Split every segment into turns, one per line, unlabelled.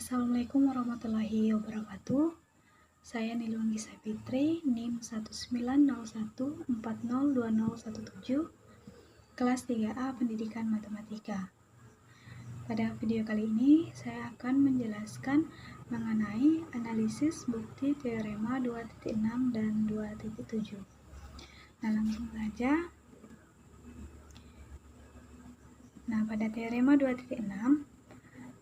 Assalamualaikum warahmatullahi wabarakatuh. Saya Nilwangi Sapitri, NIM 19014020017, kelas 3A Pendidikan Matematika. Pada video kali ini, saya akan menjelaskan mengenai analisis bukti teorema 2.6 dan 2.7. Nah, langsung saja. Nah, pada teorema 2.6,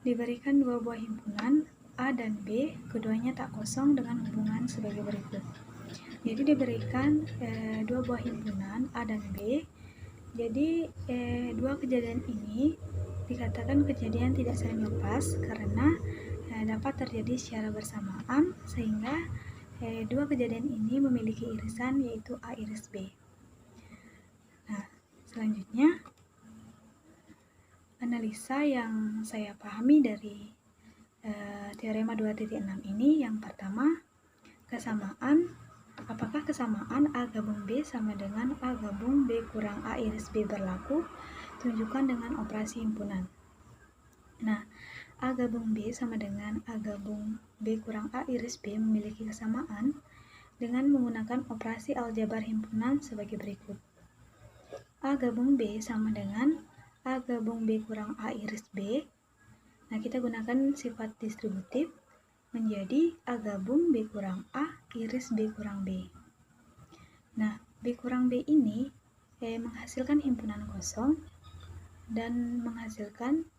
diberikan dua buah himpunan A dan B, keduanya tak kosong dengan hubungan sebagai berikut. Jadi diberikan dua buah himpunan A dan B. Jadi dua kejadian ini dikatakan kejadian tidak saling lepas karena dapat terjadi secara bersamaan, sehingga dua kejadian ini memiliki irisan, yaitu A iris B. Nah, selanjutnya analisa yang saya pahami dari teorema 2.6 ini, yang pertama, kesamaan. Apakah kesamaan A gabung B sama dengan A gabung B kurang A iris B berlaku? Tunjukkan dengan operasi himpunan. Nah, A gabung B sama dengan A gabung B kurang A iris B memiliki kesamaan dengan menggunakan operasi aljabar himpunan sebagai berikut. A gabung B sama dengan A gabung B kurang A iris B. Nah, kita gunakan sifat distributif menjadi A gabung B kurang A iris B kurang B. Nah, B kurang B ini menghasilkan himpunan kosong dan menghasilkan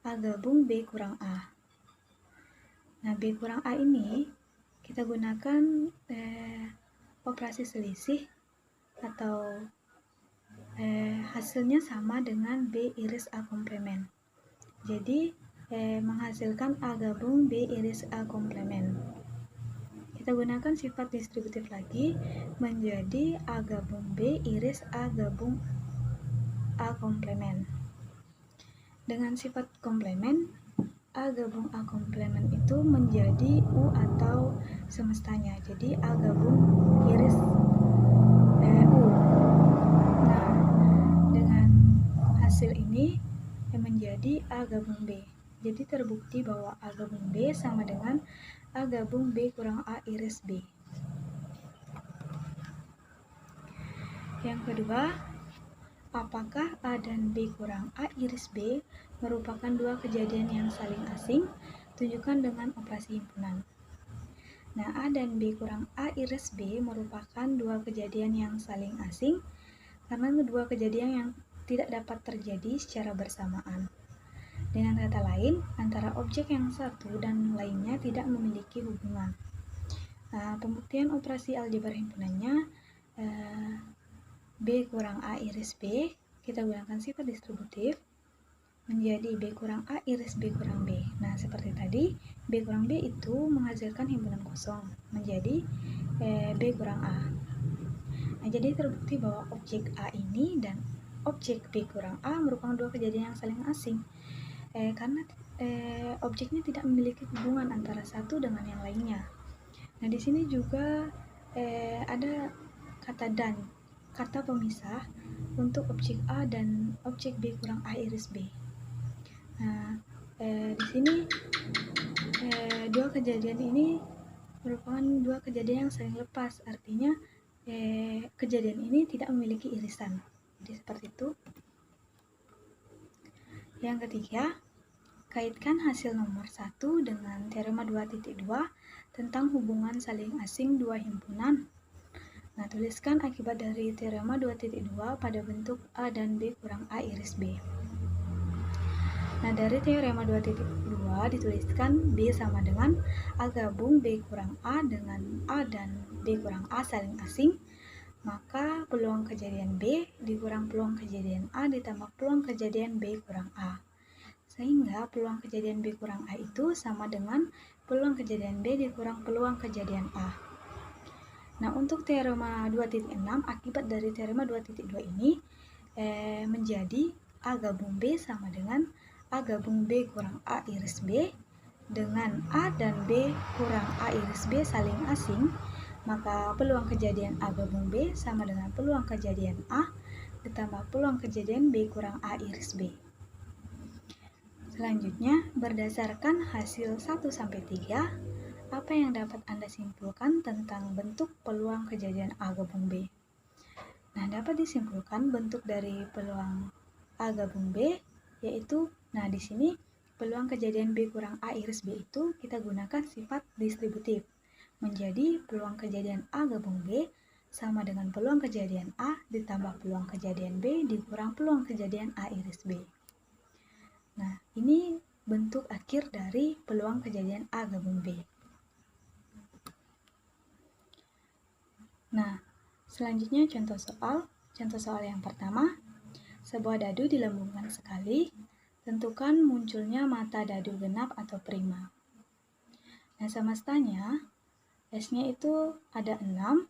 A gabung B kurang A. Nah, B kurang A ini kita gunakan operasi selisih atau hasilnya sama dengan B iris A komplemen. Jadi menghasilkan A gabung B iris A komplemen. Kita gunakan sifat distributif lagi menjadi A gabung B iris A gabung A komplemen. Dengan sifat komplemen, A gabung A komplemen itu menjadi U atau semestanya. Jadi A gabung iris U. Nah, dengan hasil ini menjadi A gabung B. Jadi terbukti bahwa A gabung B sama dengan A gabung B kurang A iris B. Yang kedua, apakah A dan B kurang A iris B merupakan dua kejadian yang saling asing? Tunjukkan dengan operasi himpunan. Nah, A dan B kurang A iris B merupakan dua kejadian yang saling asing karena kedua kejadian yang tidak dapat terjadi secara bersamaan. Dengan kata lain, antara objek yang satu dan lainnya tidak memiliki hubungan. Nah, pembuktian operasi aljabar himpunannya B kurang A iris B, kita gunakan sifat distributif menjadi B kurang A iris B kurang B. Nah, seperti tadi, B kurang B itu menghasilkan himpunan kosong menjadi B kurang A. Nah, jadi terbukti bahwa objek A ini dan objek B kurang A merupakan dua kejadian yang saling asing. Karena objeknya tidak memiliki hubungan antara satu dengan yang lainnya. Nah, di sini juga ada kata dan, kata pemisah untuk objek A dan objek B kurang A iris B. Nah, di sini dua kejadian ini merupakan dua kejadian yang saling lepas, artinya kejadian ini tidak memiliki irisan. Jadi seperti itu. Yang ketiga, kaitkan hasil nomor 1 dengan teorema 2.2 tentang hubungan saling asing dua himpunan. Nah, tuliskan akibat dari teorema 2.2 pada bentuk A dan B kurang A iris B. Nah, dari teorema 2.2 dituliskan B sama dengan A gabung B kurang A dengan A dan B kurang A saling asing. Maka peluang kejadian B dikurang peluang kejadian A ditambah peluang kejadian B kurang A. Sehingga peluang kejadian B kurang A itu sama dengan peluang kejadian B dikurang peluang kejadian A. Nah, untuk teorema 2.6, akibat dari teorema 2.2 ini menjadi A gabung B sama dengan A gabung B kurang A iris B. Dengan A dan B kurang A iris B saling asing, maka peluang kejadian A gabung B sama dengan peluang kejadian A ditambah peluang kejadian B kurang A iris B. Selanjutnya, berdasarkan hasil 1-3, apa yang dapat Anda simpulkan tentang bentuk peluang kejadian A gabung B? Nah, dapat disimpulkan bentuk dari peluang A gabung B yaitu, di sini peluang kejadian B kurang A iris B itu kita gunakan sifat distributif. Menjadi peluang kejadian A gabung B sama dengan peluang kejadian A ditambah peluang kejadian B dikurang peluang kejadian A iris B. Nah, ini bentuk akhir dari peluang kejadian A gabung B. Nah, selanjutnya contoh soal. Contoh soal yang pertama, sebuah dadu dilambungkan sekali, tentukan munculnya mata dadu genap atau prima. Nah, semestanya, S-nya itu ada 6,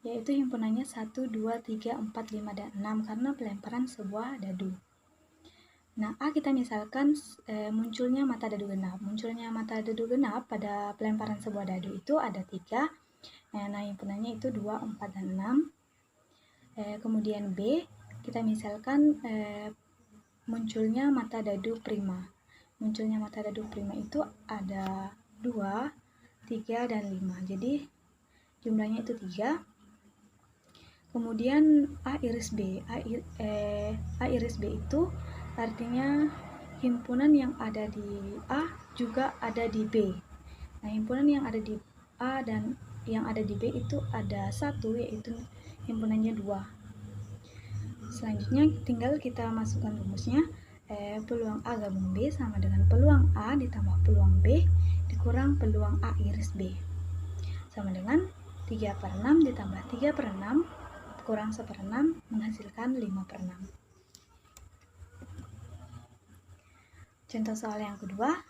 yaitu himpunannya 1, 2, 3, 4, 5, dan 6 karena pelemparan sebuah dadu. Nah, A kita misalkan munculnya mata dadu genap. Munculnya mata dadu genap pada pelemparan sebuah dadu itu ada 3. Nah, himpunannya itu 2, 4, dan 6. Kemudian B, kita misalkan munculnya mata dadu prima. Munculnya mata dadu prima itu ada 2, 3, dan 5. Jadi, jumlahnya itu 3. Kemudian A iris B. A iris B itu artinya himpunan yang ada di A juga ada di B. Nah, himpunan yang ada di A dan yang ada di B itu ada 1, yaitu himpunannya 2. Selanjutnya tinggal kita masukkan rumusnya. Peluang A gabung B sama dengan peluang A ditambah peluang B dikurang peluang A iris B. Sama dengan 3/6 ditambah 3/6 kurang 1/6 menghasilkan 5/6. Contoh soal yang kedua,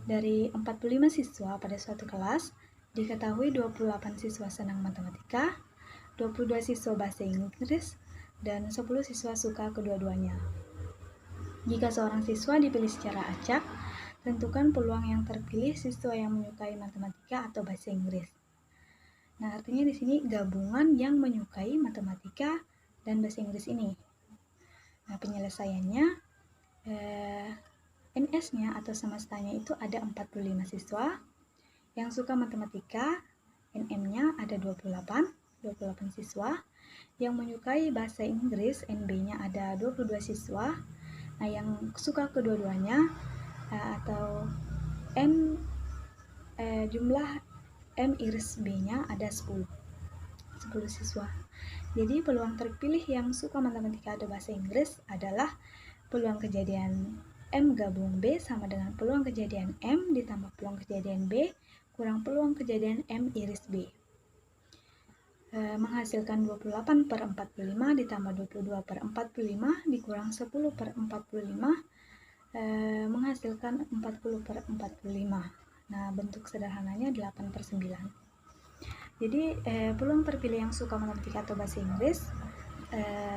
dari 45 siswa pada suatu kelas, diketahui 28 siswa senang matematika, 22 siswa bahasa Inggris, dan 10 siswa suka kedua-duanya. Jika seorang siswa dipilih secara acak, tentukan peluang yang terpilih siswa yang menyukai matematika atau bahasa Inggris. Nah, artinya di sini gabungan yang menyukai matematika dan bahasa Inggris ini. Nah, penyelesaiannya NS-nya atau semestanya itu ada 45 siswa yang suka matematika, NM-nya ada 28 siswa, yang menyukai bahasa Inggris, NB-nya ada 22 siswa, nah yang suka kedua-duanya atau jumlah M iris B-nya ada 10 siswa. Jadi peluang terpilih yang suka matematika atau bahasa Inggris adalah peluang kejadian M gabung B sama dengan peluang kejadian M ditambah peluang kejadian B kurang peluang kejadian M iris B. Menghasilkan 28/45 ditambah 22/45 dikurang 10/45 menghasilkan 40/45. Nah, bentuk sederhananya 8/9. Jadi, peluang terpilih yang suka matematika atau bahasa Inggris,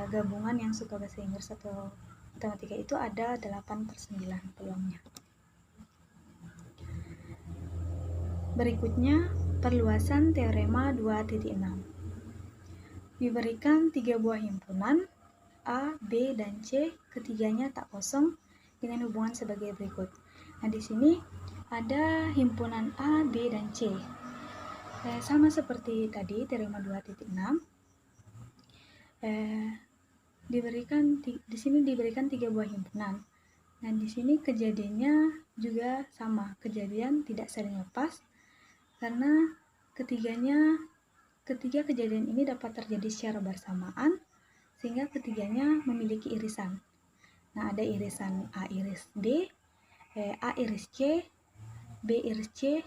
gabungan yang suka bahasa Inggris atau matematika itu ada 8/9 peluangnya. Berikutnya, perluasan teorema 2.6. Diberikan 3 buah himpunan, A, B, dan C, ketiganya tak kosong dengan hubungan sebagai berikut. Nah, di sini ada himpunan A, B, dan C. Sama seperti tadi, teorema 2.6. Di sini diberikan 3 buah himpunan. Nah, di sini kejadiannya juga sama, kejadian tidak saling lepas karena ketiga kejadian ini dapat terjadi secara bersamaan sehingga ketiganya memiliki irisan. Nah, ada irisan A iris B, A iris C, B iris C,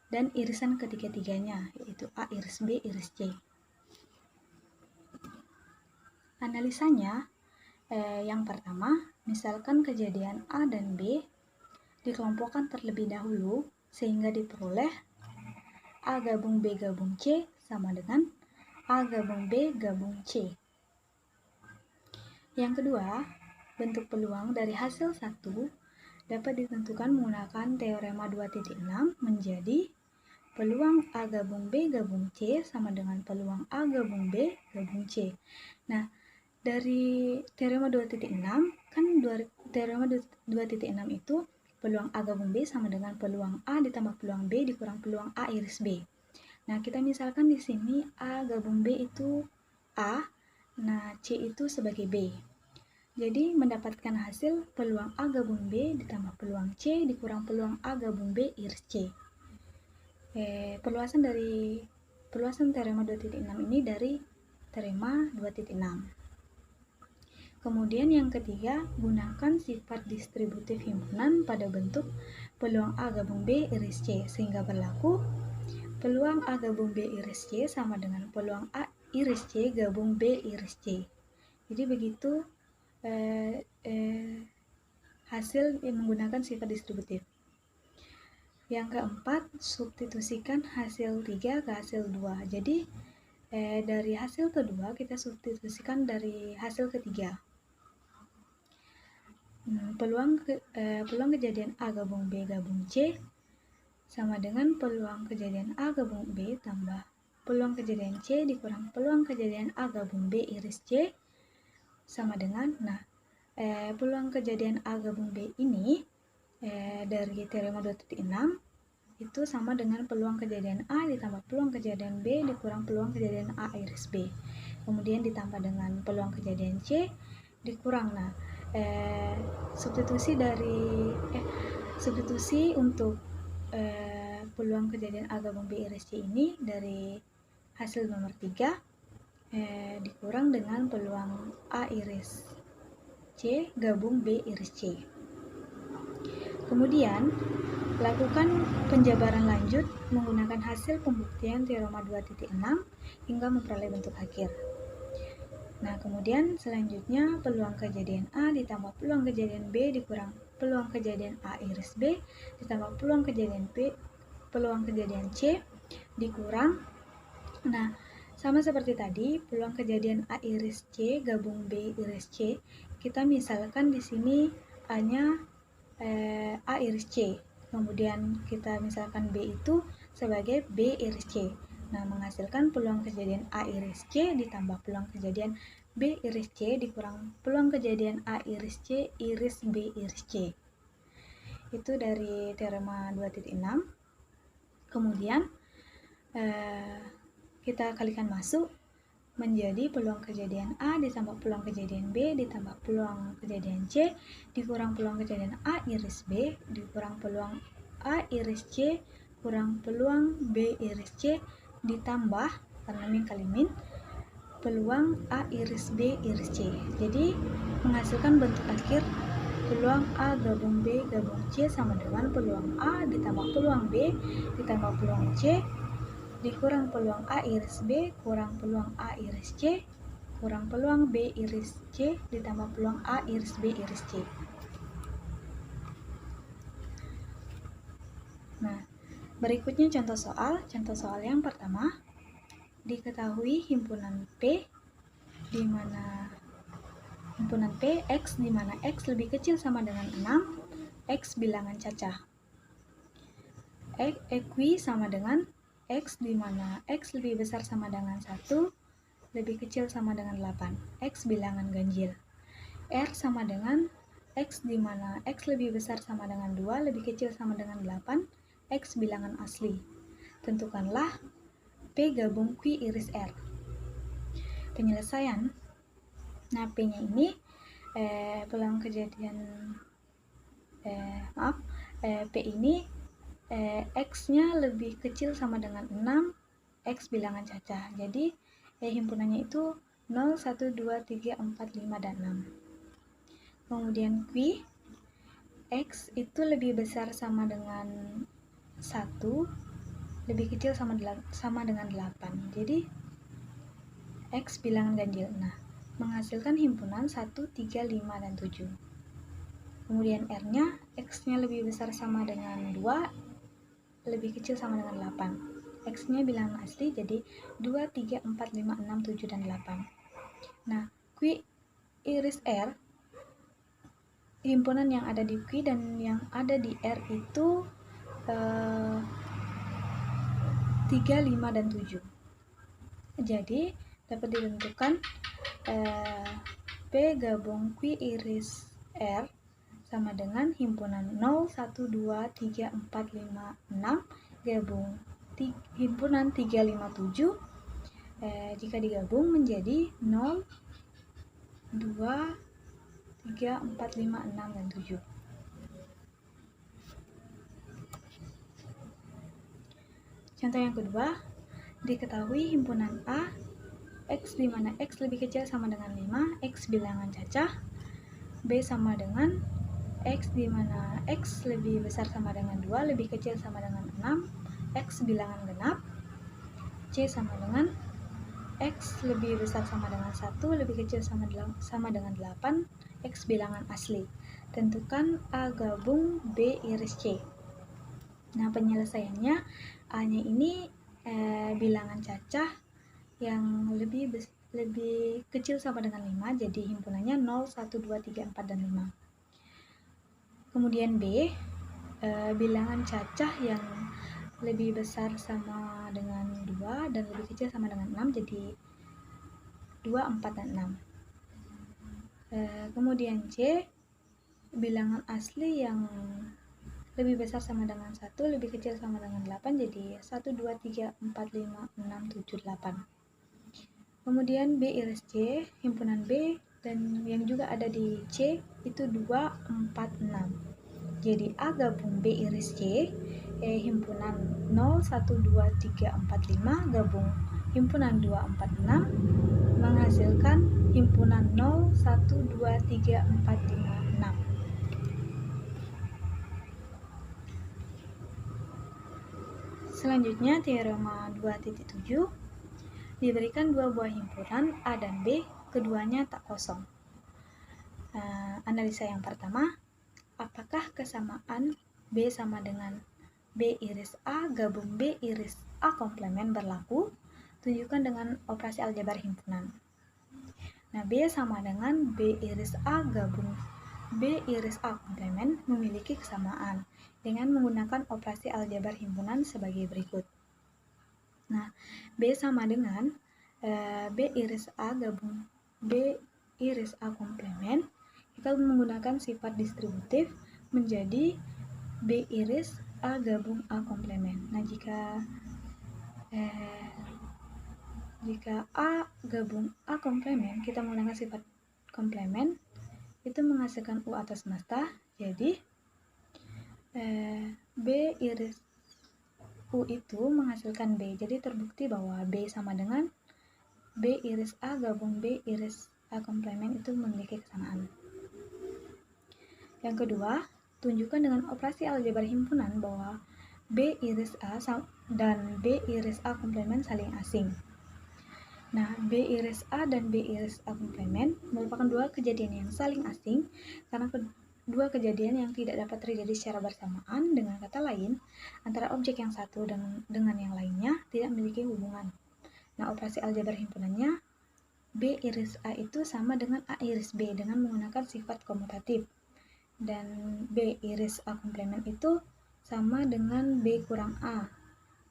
dan irisan ketiga-tiganya yaitu A iris B iris C. Analisanya, yang pertama, misalkan kejadian A dan B dikelompokkan terlebih dahulu sehingga diperoleh A gabung B gabung C sama dengan A gabung B gabung C. Yang kedua, bentuk peluang dari hasil 1 dapat ditentukan menggunakan teorema 2.6 menjadi peluang A gabung B gabung C sama dengan peluang A gabung B gabung C. Nah, Dari teorema 2.6, kan teorema 2.6 itu peluang A gabung B sama dengan peluang A ditambah peluang B dikurang peluang A iris B. Nah, kita misalkan di sini A gabung B itu A, nah C itu sebagai B. Jadi, mendapatkan hasil peluang A gabung B ditambah peluang C dikurang peluang A gabung B iris C. Perluasan teorema 2.6 ini dari teorema 2.6. Kemudian yang ketiga, gunakan sifat distributif himpunan pada bentuk peluang A gabung B iris C, sehingga berlaku peluang A gabung B iris C sama dengan peluang A iris C gabung B iris C. Jadi begitu hasil yang menggunakan sifat distributif. Yang keempat, substitusikan hasil 3 ke hasil 2. Jadi dari hasil kedua kita substitusikan dari hasil ketiga. Peluang kejadian A gabung B gabung C sama dengan peluang kejadian A gabung B tambah peluang kejadian C dikurang peluang kejadian A gabung B iris C sama dengan, peluang kejadian A gabung B ini dari teorema 2.6 itu sama dengan peluang kejadian A ditambah peluang kejadian B dikurang peluang kejadian A iris B. Kemudian ditambah dengan peluang kejadian C dikurang, substitusi untuk peluang kejadian A gabung B iris C ini dari hasil nomor 3 dikurang dengan peluang A iris C gabung B iris C. Kemudian lakukan penjabaran lanjut menggunakan hasil pembuktian teorema 2.6 hingga memperoleh bentuk akhir. Kemudian selanjutnya peluang kejadian A ditambah peluang kejadian B dikurang peluang kejadian A iris B ditambah peluang kejadian C dikurang. Sama seperti tadi, peluang kejadian A iris C gabung B iris C, kita misalkan di sini A-nya A iris C. Kemudian kita misalkan B itu sebagai B iris C. Menghasilkan peluang kejadian A iris C ditambah peluang kejadian B iris C dikurang peluang kejadian A iris C iris B iris C. Itu dari teorema 2.6. Kemudian kita kalikan masuk menjadi peluang kejadian A ditambah peluang kejadian B ditambah peluang kejadian C dikurang peluang kejadian A iris B dikurang peluang A iris C kurang peluang B iris C ditambah karena min kali min peluang A iris B iris C. Jadi menghasilkan bentuk akhir peluang A gabung B gabung C sama dengan peluang A ditambah peluang B ditambah peluang C dikurang peluang A iris B kurang peluang A iris C kurang peluang B iris C ditambah peluang A iris B iris C. Berikutnya contoh soal. Contoh soal yang pertama, diketahui himpunan P di mana himpunan P X di mana X lebih kecil sama dengan 6, X bilangan cacah. Equi sama dengan X di mana X lebih besar sama dengan 1, lebih kecil sama dengan 8, X bilangan ganjil. R sama dengan X di mana X lebih besar sama dengan 2, lebih kecil sama dengan 8, X bilangan asli. Tentukanlah P gabung Q iris R. Penyelesaian. P-nya ini peluang kejadian P ini X-nya lebih kecil sama dengan 6, X bilangan cacah. Jadi himpunannya itu 0, 1, 2, 3, 4, 5, dan 6. Kemudian Q, X itu lebih besar sama dengan 1, lebih kecil sama dengan 8. Jadi X bilangan ganjil. Menghasilkan himpunan 1, 3, 5, dan 7. Kemudian R-nya, X-nya lebih besar sama dengan 2, lebih kecil sama dengan 8. X-nya bilangan asli, jadi 2, 3, 4, 5, 6, 7, dan 8. Q iris R, himpunan yang ada di Q dan yang ada di R itu 3, 5, dan 7. Jadi dapat ditentukan P gabung Q iris R sama dengan himpunan 0, 1, 2, 3, 4, 5, 6 gabung himpunan 3, 5, 7 jika digabung menjadi 0, 2, 3, 4, 5, 6, dan 7. Contoh yang kedua, diketahui himpunan A, X di mana X lebih kecil sama dengan 5, X bilangan cacah, B sama dengan X di mana X lebih besar sama dengan 2, lebih kecil sama dengan 6, X bilangan genap, C sama dengan X lebih besar sama dengan 1, lebih kecil sama dengan 8, X bilangan asli. Tentukan A gabung B iris C. Nah, penyelesaiannya A-nya ini bilangan cacah yang lebih kecil sama dengan 5, jadi himpunannya 0, 1, 2, 3, 4, dan 5. Kemudian B, bilangan cacah yang lebih besar sama dengan 2 dan lebih kecil sama dengan 6, jadi 2, 4, dan 6. Kemudian C, bilangan asli yang lebih besar sama dengan 1, lebih kecil sama dengan 8, jadi 1, 2, 3, 4, 5, 6, 7, 8. Kemudian B iris C, himpunan B dan yang juga ada di C itu 2, 4, 6. Jadi A gabung B iris C, himpunan 0, 1, 2, 3, 4, 5 gabung himpunan 2, 4, 6 menghasilkan himpunan 0, 1, 2, 3, 4, 5, 6. Selanjutnya teorema 2.7, diberikan dua buah himpunan A dan B, keduanya tak kosong. Analisa yang pertama, apakah kesamaan B sama dengan B iris A gabung B iris A komplement berlaku? Tunjukkan dengan operasi aljabar himpunan. Nah, B sama dengan B iris A gabung B iris A komplement memiliki kesamaan dengan menggunakan operasi aljabar himpunan sebagai berikut. Nah, B sama dengan B iris A gabung B iris A komplement, kita menggunakan sifat distributif menjadi B iris A gabung A komplement. Nah, jika A gabung A komplement, kita menggunakan sifat komplement, itu menghasilkan U atas semesta, jadi B iris U itu menghasilkan B. Jadi terbukti bahwa B sama dengan B iris A gabung B iris A komplement itu memiliki kesamaan. Yang kedua, tunjukkan dengan operasi aljabar himpunan bahwa B iris A dan B iris A komplement saling asing. Nah, B iris A dan B iris A komplement merupakan dua kejadian yang saling asing karena dua kejadian yang tidak dapat terjadi secara bersamaan. Dengan kata lain, antara objek yang satu dengan yang lainnya tidak memiliki hubungan. Nah, operasi aljabar himpunannya B iris A itu sama dengan A iris B dengan menggunakan sifat komutatif. Dan B iris A komplement itu sama dengan B kurang A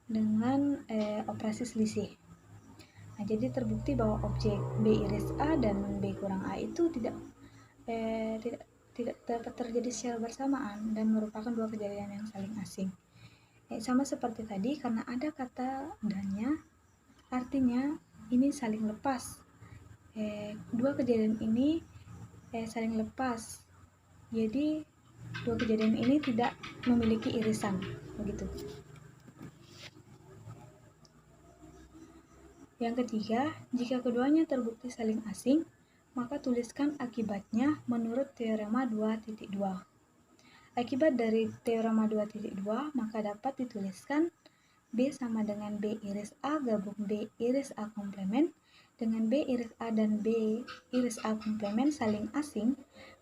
dengan operasi selisih. Nah, jadi terbukti bahwa objek B iris A dan B kurang A itu tidak dapat terjadi secara bersamaan dan merupakan dua kejadian yang saling asing. Sama seperti tadi, karena ada kata dannya, artinya ini saling lepas. Dua kejadian ini saling lepas. Jadi dua kejadian ini tidak memiliki irisan, begitu. Yang ketiga, jika keduanya terbukti saling asing, maka tuliskan akibatnya menurut teorema 2.2. Akibat dari teorema 2.2 maka dapat dituliskan B sama dengan B iris A gabung B iris A komplement. Dengan B iris A dan B iris A komplement saling asing,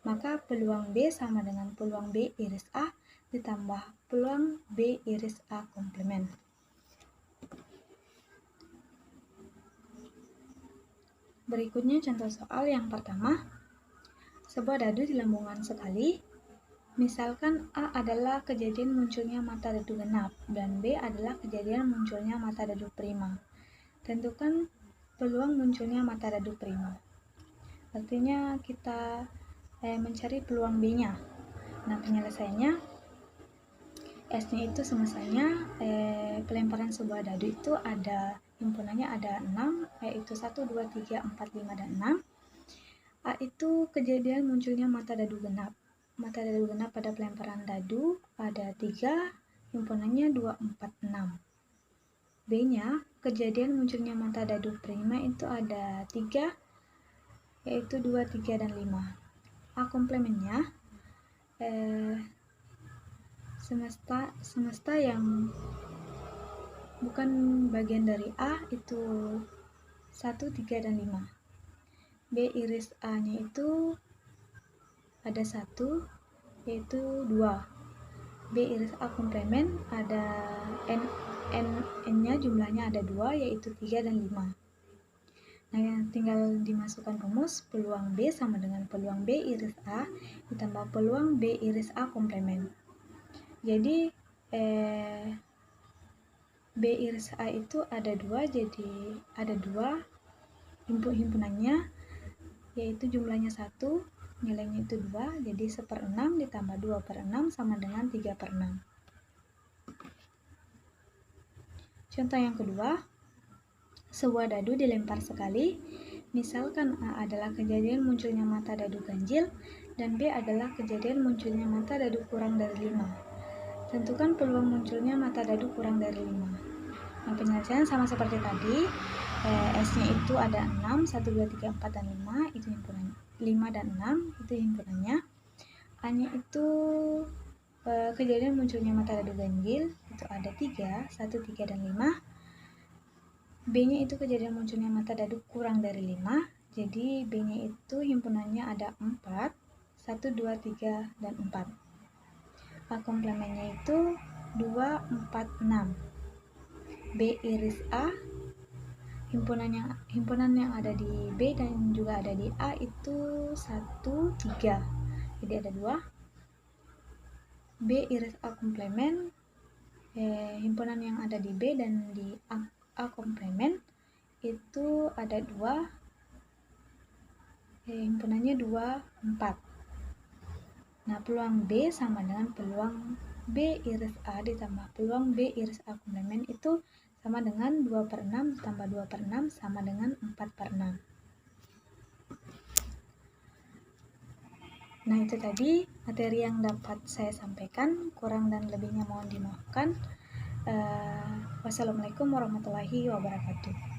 maka peluang B sama dengan peluang B iris A ditambah peluang B iris A komplement. Berikutnya contoh soal yang pertama. Sebuah dadu dilambungkan sekali. Misalkan A adalah kejadian munculnya mata dadu genap dan B adalah kejadian munculnya mata dadu prima. Tentukan peluang munculnya mata dadu prima. Artinya kita mencari peluang B-nya. Nah, penyelesaiannya S-nya itu semestanya pelemparan sebuah dadu itu ada himpunannya ada 6, yaitu 1, 2, 3, 4, 5, dan 6. A itu kejadian munculnya mata dadu genap. Mata dadu genap pada pelemparan dadu ada 3, himpunannya 2, 4, 6. B-nya, kejadian munculnya mata dadu prima itu ada 3, yaitu 2, 3, dan 5. A komplemennya, semesta yang bukan bagian dari A itu 1, 3, dan 5. B iris A-nya itu ada 1, yaitu 2. B iris A komplemen ada N-nya jumlahnya ada 2, yaitu 3 dan 5. Nah, tinggal dimasukkan rumus peluang B sama dengan peluang B iris A ditambah peluang B iris A komplemen. Jadi B iris A itu ada 2, jadi ada 2 himpunannya, yaitu jumlahnya 1, nilainya itu 2, jadi 1/6 ditambah 2/6 sama dengan 3/6. Contoh yang kedua, sebuah dadu dilempar sekali, misalkan A adalah kejadian munculnya mata dadu ganjil dan B adalah kejadian munculnya mata dadu kurang dari 5. Tentukan peluang munculnya mata dadu kurang dari 5. Nah, penyelesaian sama seperti tadi, S-nya itu ada 6, 1, 2, 3, 4, dan 5, itu himpunannya. 5 dan 6, itu himpunannya. A-nya itu kejadian munculnya mata dadu ganjil, itu ada 3, 1, 3, dan 5. B-nya itu kejadian munculnya mata dadu kurang dari 5, jadi B-nya itu himpunannya ada 4, 1, 2, 3, dan 4. A komplemennya itu 2, 4, 6. B iris A, himpunan yang ada di B dan juga ada di A itu 1, 3, jadi ada 2. B iris A komplemen, himpunan yang ada di B dan di A komplemen itu ada 2, himpunannya 2, 4. Nah, peluang B sama dengan peluang B iris A ditambah peluang B iris A komplemen itu sama dengan 2/6 ditambah 2/6 sama dengan 4/6. Nah, itu tadi materi yang dapat saya sampaikan, kurang dan lebihnya mohon dimaafkan. Wassalamualaikum warahmatullahi wabarakatuh.